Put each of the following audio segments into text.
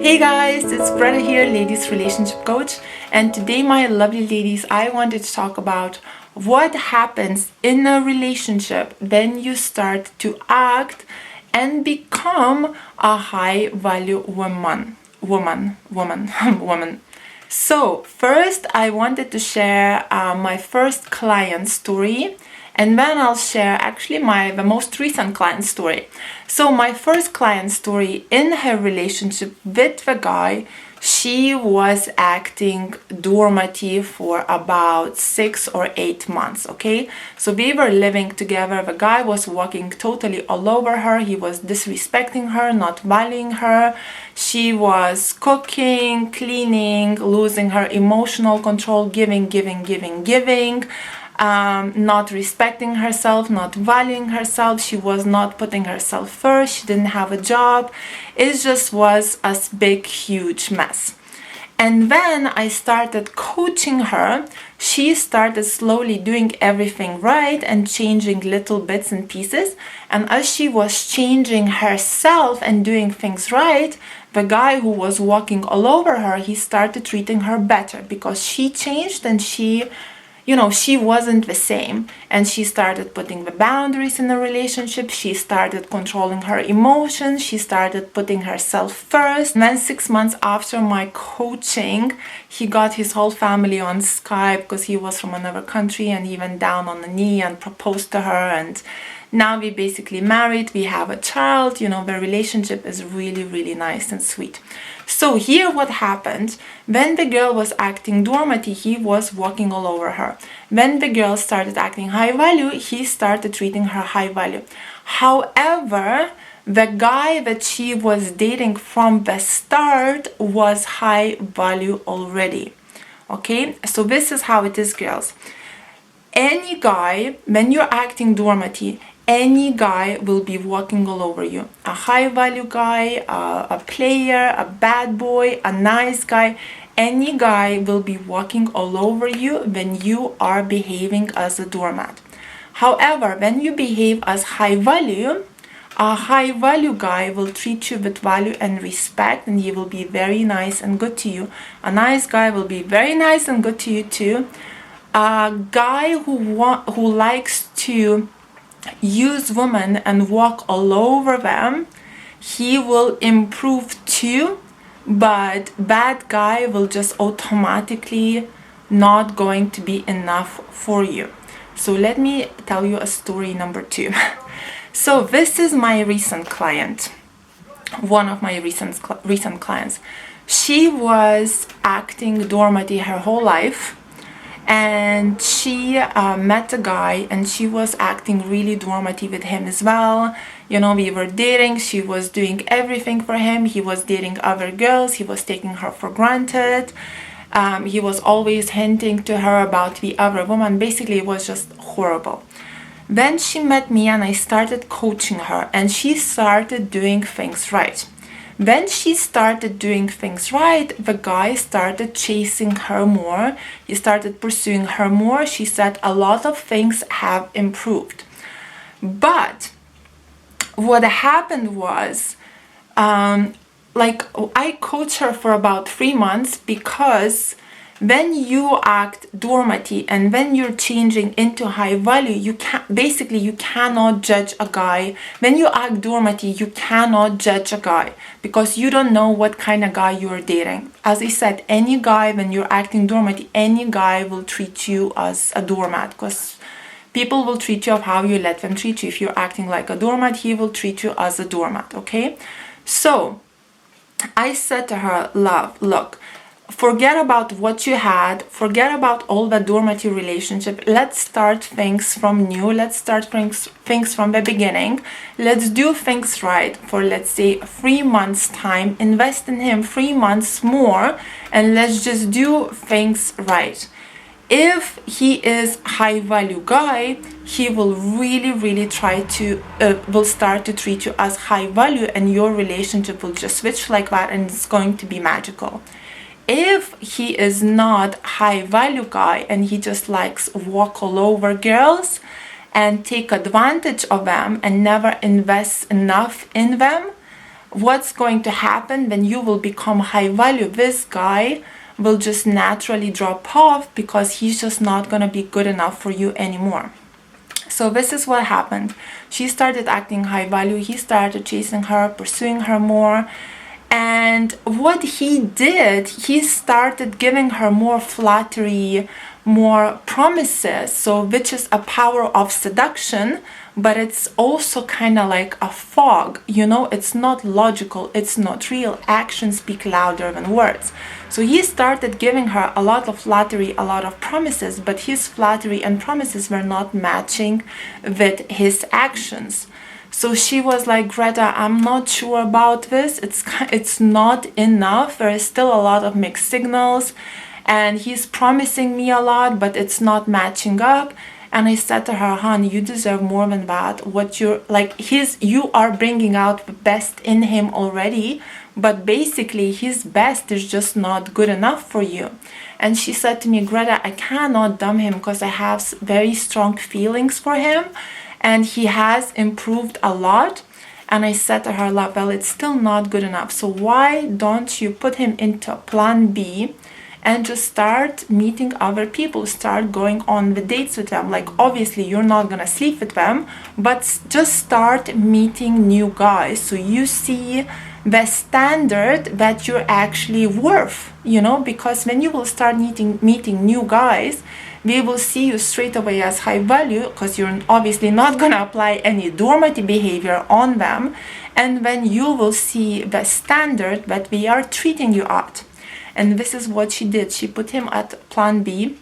Hey guys, it's Brenda here, Ladies Relationship Coach, and today, my lovely ladies, I wanted to talk about what happens in a relationship when you start to act and become a high value woman. So first I wanted to share my first client story, and then I'll share actually the most recent client story. So my first client story, in her relationship with the guy, she was acting dormant for about 6 or 8 months, okay? So we were living together. The guy was walking totally all over her. He was disrespecting her, not valuing her. She was cooking, cleaning, losing her emotional control, giving, not respecting herself, not valuing herself. She was not putting herself first. She didn't have a job. It just was a big, huge mess. And then I started coaching her. She started slowly doing everything right and changing little bits and pieces. And as she was changing herself and doing things right, the guy who was walking all over her, he started treating her better because she changed, and she wasn't the same, and she started putting the boundaries in the relationship. She started controlling her emotions. She started putting herself first. And then 6 months after my coaching, he got his whole family on Skype because he was from another country, and he went down on the knee and proposed to her, and now we basically married. We have a child. The relationship is really, really nice and sweet. So here what happened: when the girl was acting dormant, he was walking all over her. When the girl started acting high value, he started treating her high value. However, the guy that she was dating from the start was high value already. Okay, so this is how it is, girls. Any guy, when you're acting dormant, any guy will be walking all over you. A high value guy, a player, a bad boy, a nice guy. Any guy will be walking all over you when you are behaving as a doormat. However, when you behave as high value, a high value guy will treat you with value and respect, and he will be very nice and good to you. A nice guy will be very nice and good to you too. A guy who likes to use women and walk all over them, he will improve too, but bad guy will just automatically not going to be enough for you. So let me tell you a story number 2. So this is my recent client, one of my recent clients. She was acting dormant her whole life, and she met a guy, and she was acting really dormant with him as well. We were dating. She was doing everything for him. He was dating other girls. He was taking her for granted. He was always hinting to her about the other woman. Basically, it was just horrible. Then she met me, and I started coaching her, and she started doing things right. When she started doing things right, the guy started chasing her more. He started pursuing her more. She said a lot of things have improved. But what happened was, I coached her for about 3 months, because when you act dormant and when you're changing into high value, you cannot judge a guy. When you act dormant, you cannot judge a guy, because you don't know what kind of guy you're dating. As I said, any guy, when you're acting dormant, any guy will treat you as a doormat, because people will treat you of how you let them treat you. If you're acting like a doormat, he will treat you as a doormat, okay? So I said to her, love, look, forget about what you had, forget about all the dormant relationship. Let's start things from new. Let's start things from the beginning. Let's do things right for, let's say, 3 months time. Invest in him 3 months more, and let's just do things right. If he is high value guy, he will really try to will start to treat you as high value, and your relationship will just switch like that, and it's going to be magical. If he is not high value guy and he just likes walk all over girls and take advantage of them and never invest enough in them, what's going to happen when you will become high value? This guy will just naturally drop off because he's just not going to be good enough for you anymore. So this is what happened. She started acting high value. He started chasing her, pursuing her more. And what he did, he started giving her more flattery, more promises, so which is a power of seduction, but it's also kind of like a fog, you know, it's not logical, it's not real. Actions speak louder than words. So he started giving her a lot of flattery, a lot of promises, but his flattery and promises were not matching with his actions. So she was like, Greta, I'm not sure about this. It's not enough. There is still a lot of mixed signals. And he's promising me a lot, but it's not matching up. And I said to her, hon, you deserve more than that. What you're like, you are bringing out the best in him already, but basically his best is just not good enough for you. And she said to me, Greta, I cannot dump him because I have very strong feelings for him. And he has improved a lot. And I said to her, well, it's still not good enough. So why don't you put him into plan B and just start meeting other people, start going on the dates with them? Like, obviously, you're not going to sleep with them, but just start meeting new guys. So you see the standard that you're actually worth, you know, because when you will start meeting new guys, they will see you straight away as high value because you're obviously not going to apply any dormant behavior on them. And when you will see the standard that they are treating you at. And this is what she did. She put him at plan B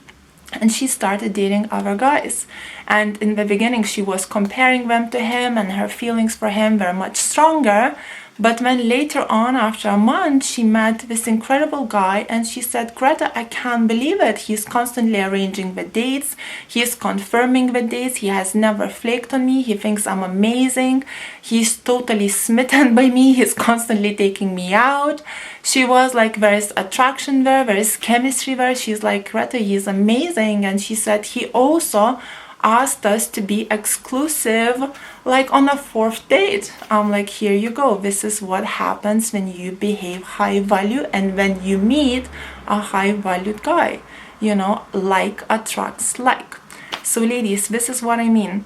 and she started dating other guys. And in the beginning, she was comparing them to him and her feelings for him were much stronger. But when later on, after a month, she met this incredible guy and she said, Greta, I can't believe it. He's constantly arranging the dates. He's confirming the dates. He has never flaked on me. He thinks I'm amazing. He's totally smitten by me. He's constantly taking me out. She was like, there is attraction there. There is chemistry there. She's like, Greta, he's amazing. And she said he also asked us to be exclusive, like on a 4th date. I'm like, here you go. This is what happens when you behave high value and when you meet a high valued guy. You know, like attracts like. So ladies, this is what I mean.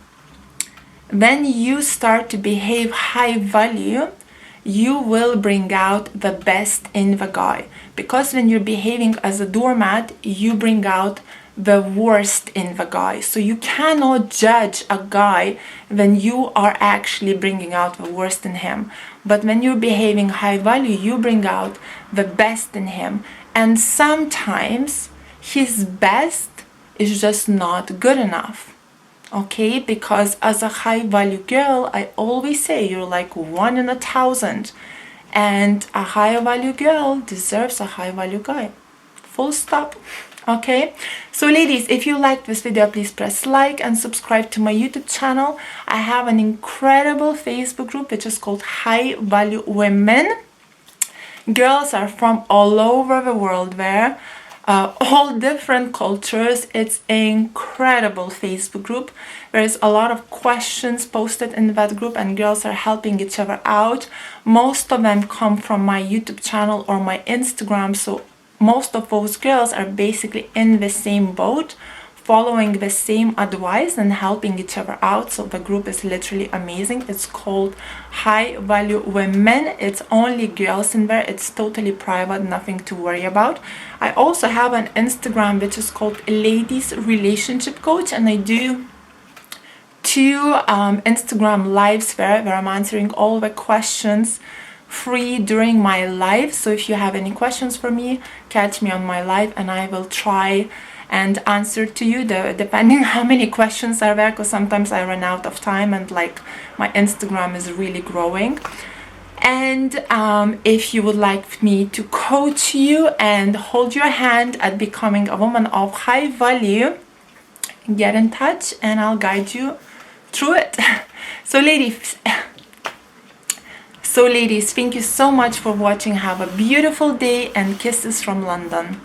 When you start to behave high value, you will bring out the best in the guy. Because when you're behaving as a doormat, you bring out the worst in the guy. So you cannot judge a guy when you are actually bringing out the worst in him. But when you're behaving high value, you bring out the best in him. And sometimes his best is just not good enough. Okay? Because as a high value girl, I always say you're like 1 in 1,000. And a high value girl deserves a high value guy. Full stop. Okay, so ladies, if you liked this video, please press like and subscribe to my YouTube channel. I have an incredible Facebook group which is called High Value Women. Girls are from all over the world there, all different cultures. It's an incredible Facebook group. There's a lot of questions posted in that group and girls are helping each other out. Most of them come from my YouTube channel or my Instagram, so most of those girls are basically in the same boat, following the same advice and helping each other out. So the group is literally amazing. It's called High Value Women. It's only girls in there. It's totally private, nothing to worry about. I also have an Instagram which is called Ladies Relationship Coach, and I do 2 Instagram lives there where I'm answering all the questions free during my live. So if you have any questions for me, catch me on my live and I will try and answer to you depending how many questions are there, because sometimes I run out of time and like my Instagram is really growing. And if you would like me to coach you and hold your hand at becoming a woman of high value, get in touch and I'll guide you through it. So ladies, thank you so much for watching. Have a beautiful day and kisses from London.